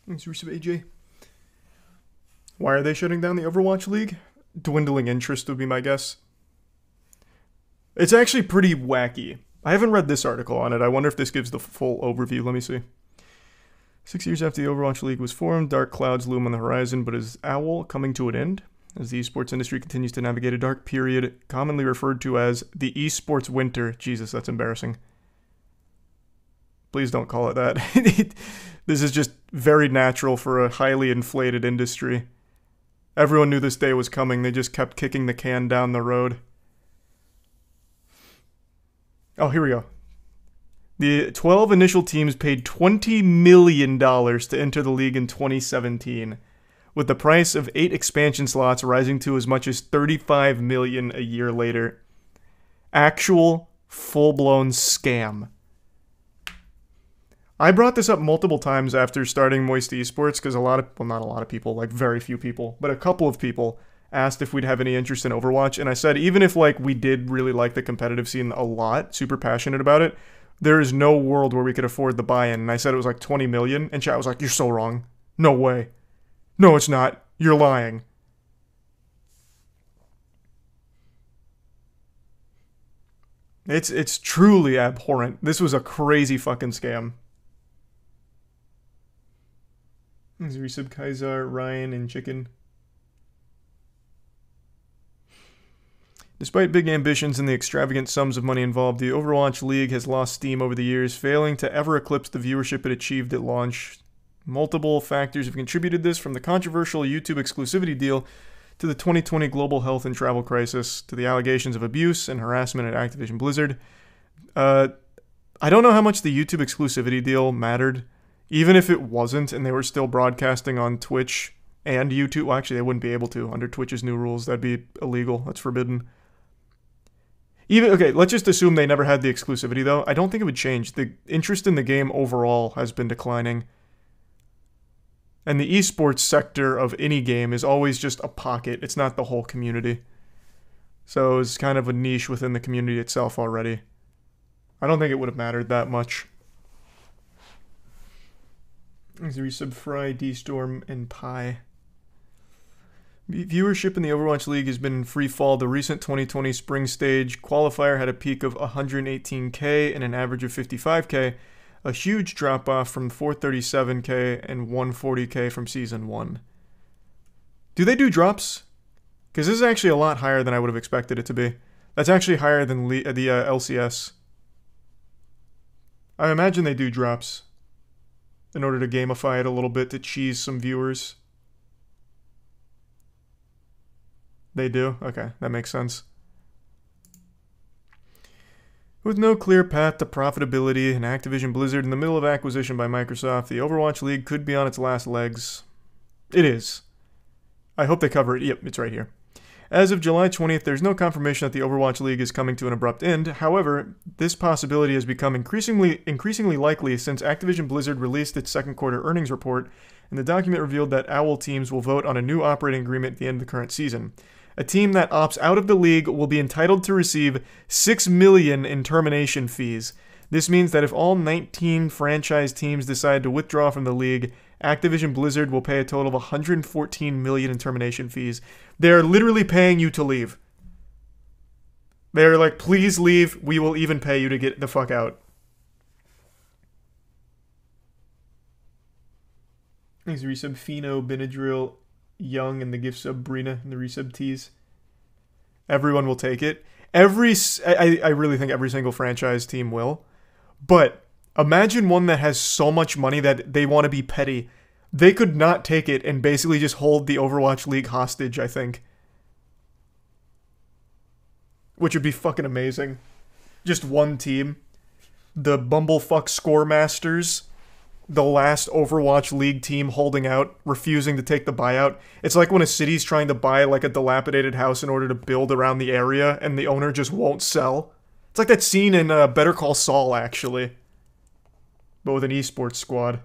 Thanks, Resub AJ. Why are they shutting down the Overwatch League? Dwindling interest would be my guess. It's actually pretty wacky. I haven't read this article on it. I wonder if this gives the full overview. Let me see. 6 years after the Overwatch League was formed, dark clouds loom on the horizon, but is OWL coming to an end? As the esports industry continues to navigate a dark period, commonly referred to as the esports winter. Jesus, that's embarrassing. Please don't call it that. This is just very natural for a highly inflated industry. Everyone knew this day was coming. They just kept kicking the can down the road. Oh, here we go. The 12 initial teams paid $20 million to enter the league in 2017, with the price of 8 expansion slots rising to as much as $35 million a year later. Actual, full-blown scam. I brought this up multiple times after starting Moist Esports because not a lot of people, like very few people, but a couple of people asked if we'd have any interest in Overwatch, and I said even if like we did really like the competitive scene a lot, super passionate about it, there is no world where we could afford the buy-in. And I said it was like 20 million, and chat was like, "You're so wrong. No way. No, it's not. You're lying." It's truly abhorrent. This was a crazy fucking scam. Resub Kaiser, Ryan, and Chicken. Despite big ambitions and the extravagant sums of money involved, the Overwatch League has lost steam over the years, failing to ever eclipse the viewership it achieved at launch. Multiple factors have contributed to this, from the controversial YouTube exclusivity deal to the 2020 global health and travel crisis to the allegations of abuse and harassment at Activision Blizzard. I don't know how much the YouTube exclusivity deal mattered. Even if it wasn't and they were still broadcasting on Twitch and YouTube, well, actually they wouldn't be able to under Twitch's new rules. That'd be illegal. That's forbidden. Okay, let's just assume they never had the exclusivity though. I don't think it would change. The interest in the game overall has been declining. And the esports sector of any game is always just a pocket. It's not the whole community. So it's kind of a niche within the community itself already. I don't think it would have mattered that much. Resub Fry, D-Storm, and Pi. Viewership in the Overwatch League has been in free fall. The recent 2020 spring stage qualifier had a peak of 118k and an average of 55k, a huge drop-off from 437k and 140k from Season 1. Do they do drops? Because this is actually a lot higher than I would have expected it to be. That's actually higher than the LCS. I imagine they do drops in order to gamify it a little bit to cheese some viewers. They do? Okay, that makes sense. With no clear path to profitability and Activision Blizzard in the middle of acquisition by Microsoft, the Overwatch League could be on its last legs. It is. I hope they cover it. Yep, it's right here. As of July 20th, there's no confirmation that the Overwatch League is coming to an abrupt end. However, this possibility has become increasingly likely since Activision Blizzard released its second quarter earnings report, and the document revealed that OWL teams will vote on a new operating agreement at the end of the current season. A team that opts out of the league will be entitled to receive $6 million in termination fees. This means that if all 19 franchise teams decide to withdraw from the league, Activision Blizzard will pay a total of $114 million in termination fees. They're literally paying you to leave. They're like, please leave, we will even pay you to get the fuck out. Thanks, resub Fino, Benadryl, Young, and the gift sub Brina, and the resub tease. Everyone will take it. I really think every single franchise team will. But imagine one that has so much money that they want to be petty. They could not take it and basically just hold the Overwatch League hostage, I think. Which would be fucking amazing. Just one team. The Bumblefuck Scoremasters. The last Overwatch League team holding out, refusing to take the buyout. It's like when a city's trying to buy like a dilapidated house in order to build around the area and the owner just won't sell. It's like that scene in Better Call Saul, actually. But with an esports squad.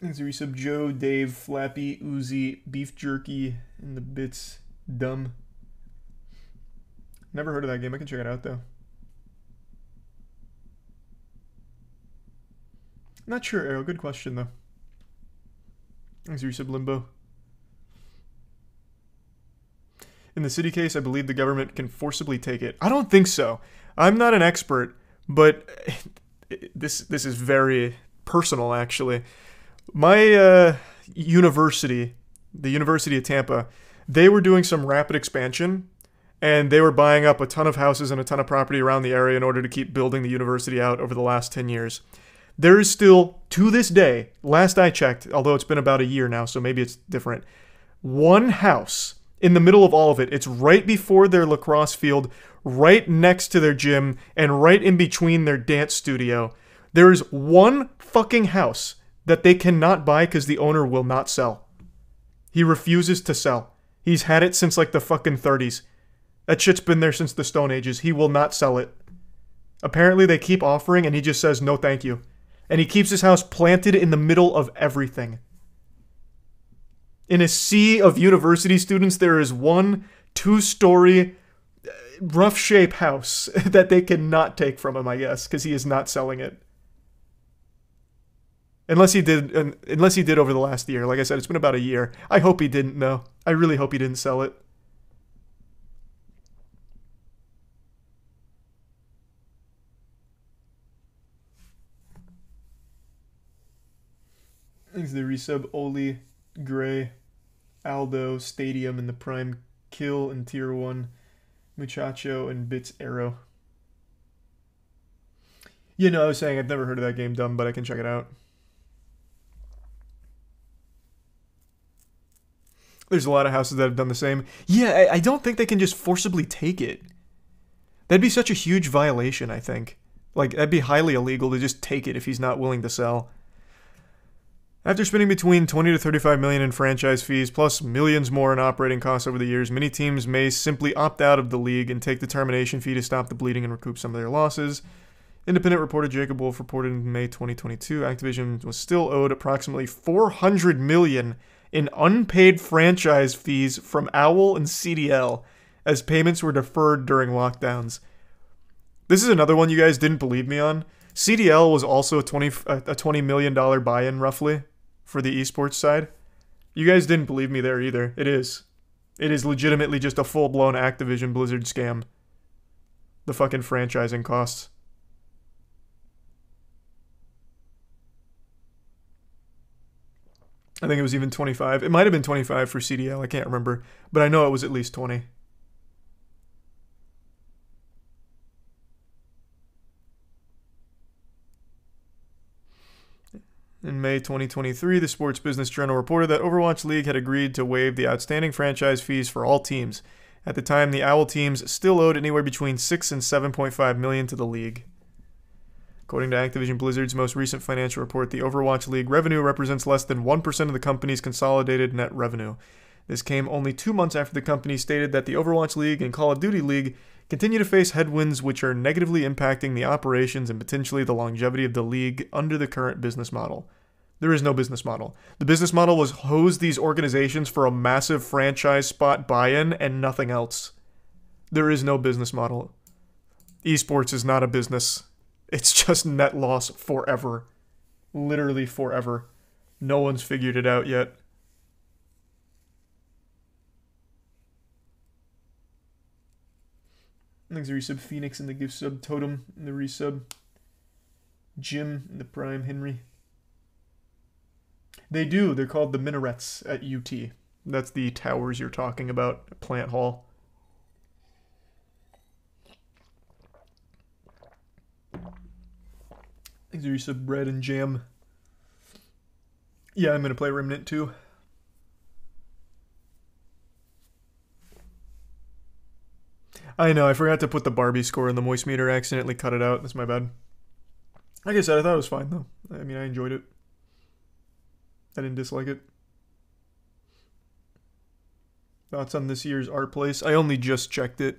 Thanks, resub Joe, Dave, Flappy, Uzi, Beef Jerky, and the Bits. Dumb. Never heard of that game. I can check it out, though. Not sure, Arrow. Good question, though. Thanks, Resub Limbo. In the city case, I believe the government can forcibly take it. I don't think so. I'm not an expert, but this is very personal, actually. My university, the University of Tampa, they were doing some rapid expansion, and they were buying up a ton of houses and a ton of property around the area in order to keep building the university out over the last 10 years. There is still, to this day, last I checked, although it's been about a year now, so maybe it's different, one house in the middle of all of it. It's right before their lacrosse field, right next to their gym, and right in between their dance studio. There is one fucking house that they cannot buy because the owner will not sell. He refuses to sell. He's had it since like the fucking 30s. That shit's been there since the Stone Ages. He will not sell it. Apparently they keep offering and he just says no thank you. And he keeps his house planted in the middle of everything. In a sea of university students, there is one 2-story, rough shape house that they cannot take from him, I guess, because he is not selling it. Unless he did over the last year. Like I said, it's been about a year. I hope he didn't, though. I really hope he didn't sell it. Thanks to the resub, Oli, Gray, Aldo, Stadium, and the Prime Kill and Tier 1, Muchacho, and Bits Arrow. You know, I was saying I've never heard of that game, dumb, but I can check it out. There's a lot of houses that have done the same. Yeah, I don't think they can just forcibly take it. That'd be such a huge violation, I think. Like, that'd be highly illegal to just take it if he's not willing to sell. After spending between 20 to 35 million in franchise fees, plus millions more in operating costs over the years, many teams may simply opt out of the league and take the termination fee to stop the bleeding and recoup some of their losses. Independent reporter Jacob Wolf reported in May 2022, Activision was still owed approximately 400 million in unpaid franchise fees from OWL and CDL, as payments were deferred during lockdowns. This is another one you guys didn't believe me on. CDL was also a $20 million buy-in, roughly, for the esports side. You guys didn't believe me there either. It is. It is legitimately just a full-blown Activision Blizzard scam. The fucking franchising costs. I think it was even 25. It might have been 25 for CDL. I can't remember. But I know it was at least 20. In May 2023, the Sports Business Journal reported that Overwatch League had agreed to waive the outstanding franchise fees for all teams. At the time, the OWL teams still owed anywhere between 6 and 7.5 million to the league. According to Activision Blizzard's most recent financial report, the Overwatch League revenue represents less than 1% of the company's consolidated net revenue. This came only 2 months after the company stated that the Overwatch League and Call of Duty League continue to face headwinds which are negatively impacting the operations and potentially the longevity of the league under the current business model. There is no business model. The business model was hose these organizations for a massive franchise spot buy-in and nothing else. There is no business model. Esports is not a business. It's just net loss forever. Literally forever. No one's figured it out yet. Thanks to resub Phoenix and the gift sub Totem and the resub Jim and the Prime Henry. They do. They're called the minarets at UT. That's the towers you're talking about at Plant Hall. Thanks to resub Bread and Jam. Yeah, I'm going to play Remnant too. I know, I forgot to put the Barbie score in the moist meter. I accidentally cut it out. That's my bad. Like I said, I thought it was fine, though. I mean, I enjoyed it. I didn't dislike it. Thoughts on this year's art place? I only just checked it.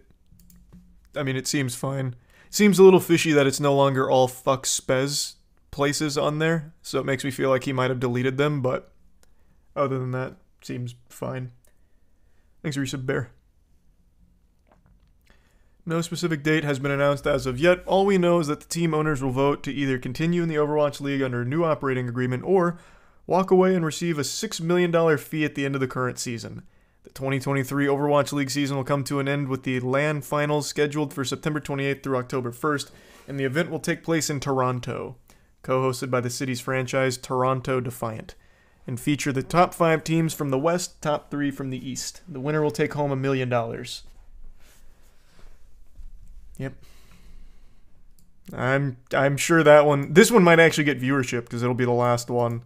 I mean, it seems fine. Seems a little fishy that it's no longer all fuck spez places on there, so it makes me feel like he might have deleted them, but other than that, seems fine. Thanks, Resub Bear. No specific date has been announced as of yet. All we know is that the team owners will vote to either continue in the Overwatch League under a new operating agreement or walk away and receive a $6 million fee at the end of the current season. The 2023 Overwatch League season will come to an end with the LAN finals scheduled for September 28th through October 1st, and the event will take place in Toronto, co-hosted by the city's franchise Toronto Defiant, and feature the top 5 teams from the West, top 3 from the East. The winner will take home $1 million. Yep. I'm sure this one might actually get viewership because it'll be the last one.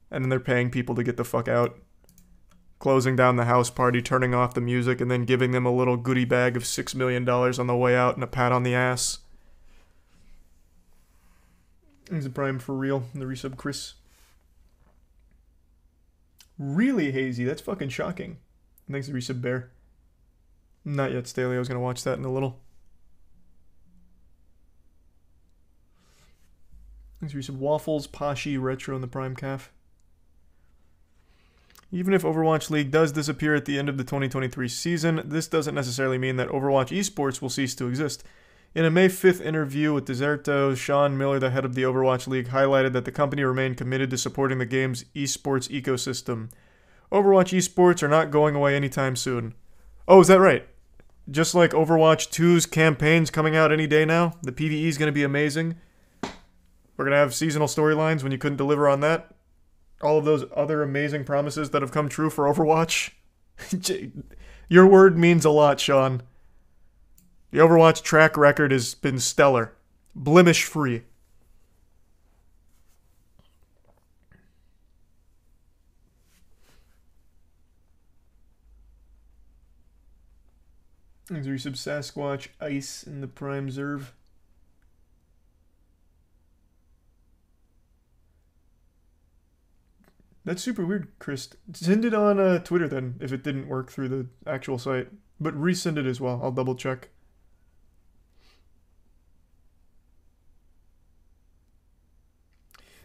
And then they're paying people to get the fuck out. Closing down the house party, turning off the music, and then giving them a little goodie bag of $6 million on the way out and a pat on the ass. He's a prime for real. The resub Chris. Really hazy. That's fucking shocking. Thanks to resub Bear. Not yet, Staley. I was going to watch that in a little. Thanks for some waffles, Pashi, Retro, and the Prime Calf. Even if Overwatch League does disappear at the end of the 2023 season, this doesn't necessarily mean that Overwatch esports will cease to exist. In a May 5th interview with Deserto, Sean Miller, the head of the Overwatch League, highlighted that the company remained committed to supporting the game's esports ecosystem. Overwatch esports are not going away anytime soon. Oh, is that right? Just like Overwatch 2's campaign's coming out any day now, the PvE is going to be amazing. We're going to have seasonal storylines when you couldn't deliver on that. All of those other amazing promises that have come true for Overwatch. Your word means a lot, Sean. The Overwatch track record has been stellar. Blemish-free. Thanks for resub Sasquatch, Ice, and the Prime Zerv. That's super weird, Chris. Send it on Twitter then, if it didn't work through the actual site. But resend it as well. I'll double check.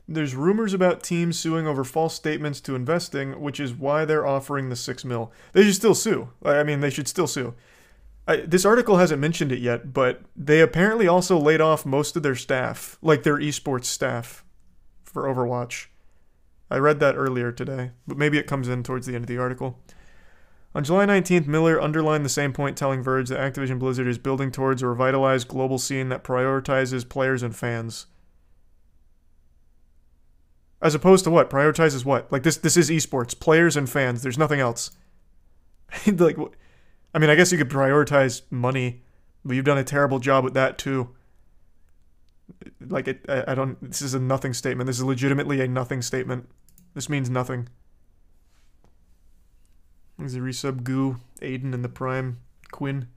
There's rumors about teams suing over false statements to investing, which is why they're offering the $6 million. They should still sue. I mean, they should still sue. This article hasn't mentioned it yet, but they apparently also laid off most of their staff, like their esports staff, for Overwatch. I read that earlier today, but maybe it comes in towards the end of the article. On July 19th, Miller underlined the same point, telling Verge that Activision Blizzard is building towards a revitalized global scene that prioritizes players and fans. As opposed to what? Prioritizes what? Like, this is esports. Players and fans. There's nothing else. Like, I mean, I guess you could prioritize money, but you've done a terrible job with that, too. Like, this is a nothing statement. This is legitimately a nothing statement. This means nothing. There's a resub Goo, Aiden, and the Prime, Quinn.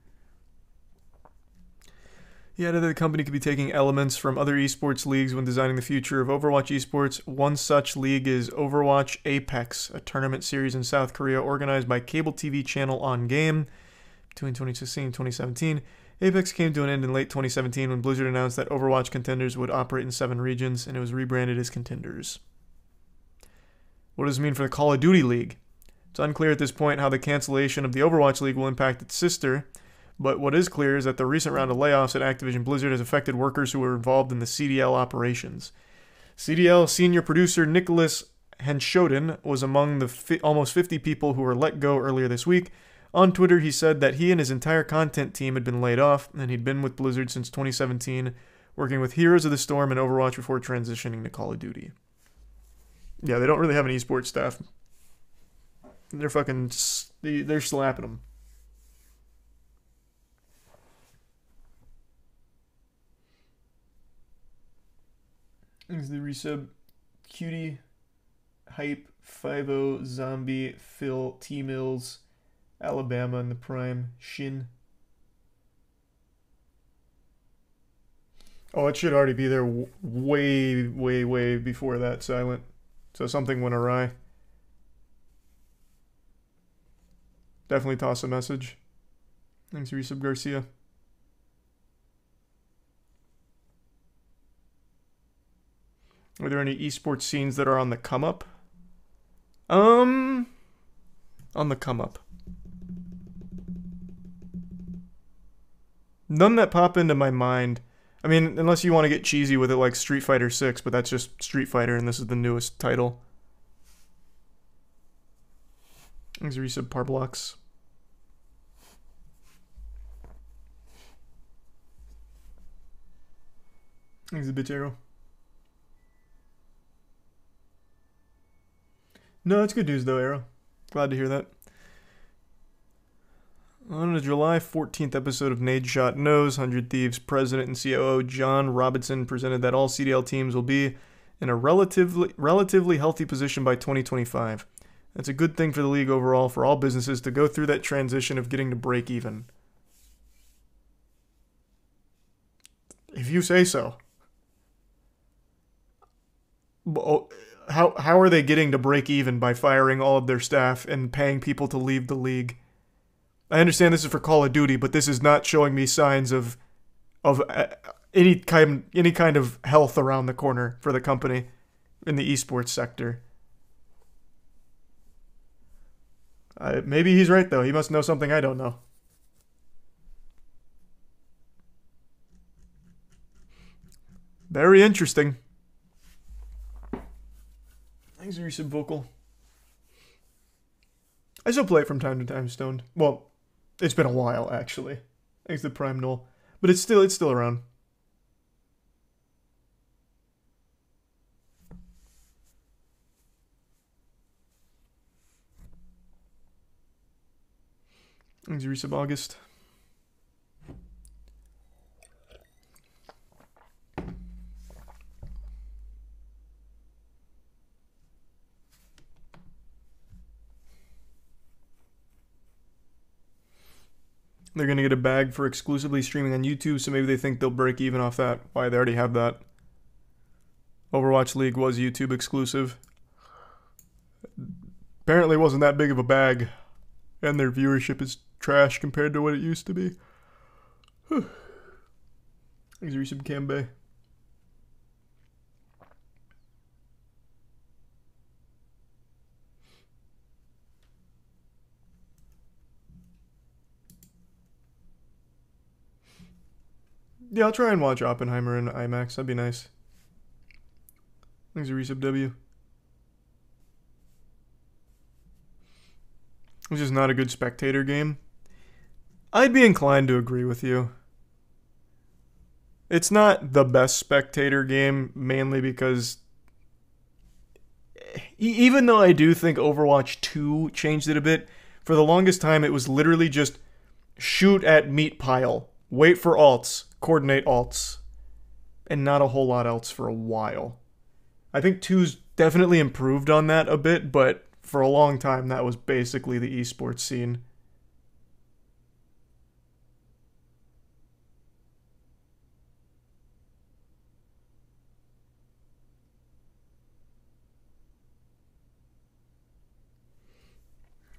He added that the company could be taking elements from other esports leagues when designing the future of Overwatch esports. One such league is Overwatch Apex, a tournament series in South Korea organized by cable TV channel On Game between 2016 and 2017. Apex came to an end in late 2017 when Blizzard announced that Overwatch Contenders would operate in 7 regions, and it was rebranded as Contenders. What does this mean for the Call of Duty League? It's unclear at this point how the cancellation of the Overwatch League will impact its sister, but what is clear is that the recent round of layoffs at Activision Blizzard has affected workers who were involved in the CDL operations. CDL senior producer Nicholas Henshoden was among the almost 50 people who were let go earlier this week. On Twitter, he said that he and his entire content team had been laid off, and he'd been with Blizzard since 2017, working with Heroes of the Storm and Overwatch before transitioning to Call of Duty. Yeah, they don't really have an esports staff. They're fucking... They're slapping them. Thanks to the resub. Cutie, Hype, 5-0, Zombie, Phil, T-Mills, Alabama in the Prime, Shin. Oh, it should already be there way, way, way before that, Silent. So something went awry. Definitely toss a message. Thanks, Resub Garcia. Are there any esports scenes that are on the come up? On the come up. None that pop into my mind. I mean, unless you want to get cheesy with it like Street Fighter 6, but that's just Street Fighter and this is the newest title. Thanks for resub Parblocks. Thanks a bit, Arrow. No, that's good news though, Arrow. Glad to hear that. On the July 14th episode of Nade Shot Knows, 100 Thieves President and COO John Robinson presented that all CDL teams will be in a relatively healthy position by 2025. That's a good thing for the league overall, for all businesses to go through that transition of getting to break even. If you say so. How are they getting to break even by firing all of their staff and paying people to leave the league? I understand this is for Call of Duty, but this is not showing me signs of any kind of health around the corner for the company in the esports sector. Maybe he's right though. He must know something I don't know. Very interesting. Thanks, Recent Vocal. I still play it from time to time, Stoned. Well, it's been a while, actually. Thanks to Prime Null. But it's still around. Thanks, Resub August. They're going to get a bag for exclusively streaming on YouTube, so maybe they think they'll break even off that. Why, they already have that. Overwatch League was YouTube exclusive. Apparently wasn't that big of a bag, and their viewership is trash compared to what it used to be. Thanks, Resub Cambay. Yeah, I'll try and watch Oppenheimer in IMAX. That'd be nice. Thanks to Resub W. Which is not a good spectator game. I'd be inclined to agree with you. It's not the best spectator game, mainly because even though I do think Overwatch 2 changed it a bit, for the longest time it was literally just shoot at meat pile, wait for alts, coordinate alts, and not a whole lot else for a while. I think 2's definitely improved on that a bit, but for a long time that was basically the esports scene.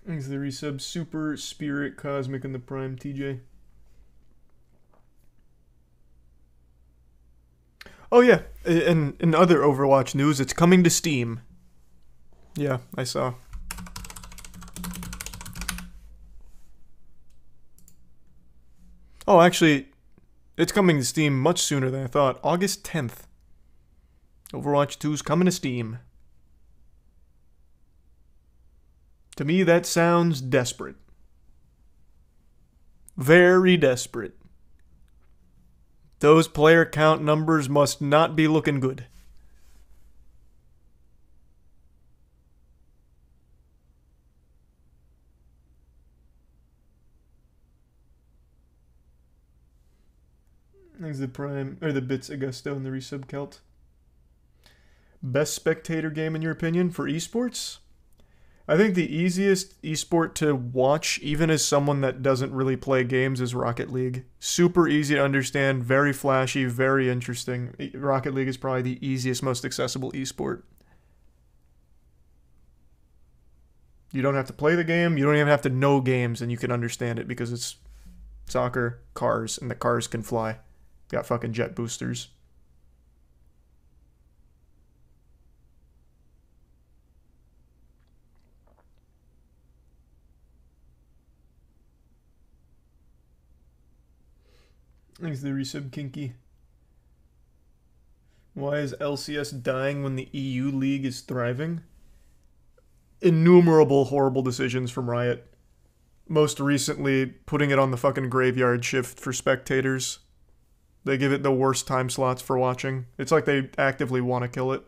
Thanks to the resub, Super Spirit Cosmic in the Prime, TJ. Oh yeah, in other Overwatch news, it's coming to Steam. Yeah, I saw. Oh, actually, it's coming to Steam much sooner than I thought. August 10th. Overwatch 2's coming to Steam. To me, that sounds desperate. Very desperate. Those player count numbers must not be looking good. Thanks to the Prime, or the Bits Augusto and the Resub Celt. Best spectator game in your opinion for esports? I think the easiest esport to watch, even as someone that doesn't really play games, is Rocket League. Super easy to understand, very flashy, very interesting. Rocket League is probably the easiest, most accessible esport. You don't have to play the game, you don't even have to know games, and you can understand it because it's soccer, cars, and the cars can fly. Got fucking jet boosters. Thanks to the resub Kinky. Why is LCS dying when the EU League is thriving? Innumerable horrible decisions from Riot. Most recently, putting it on the fucking graveyard shift for spectators. They give it the worst time slots for watching. It's like they actively want to kill it.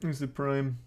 Here's the Prime.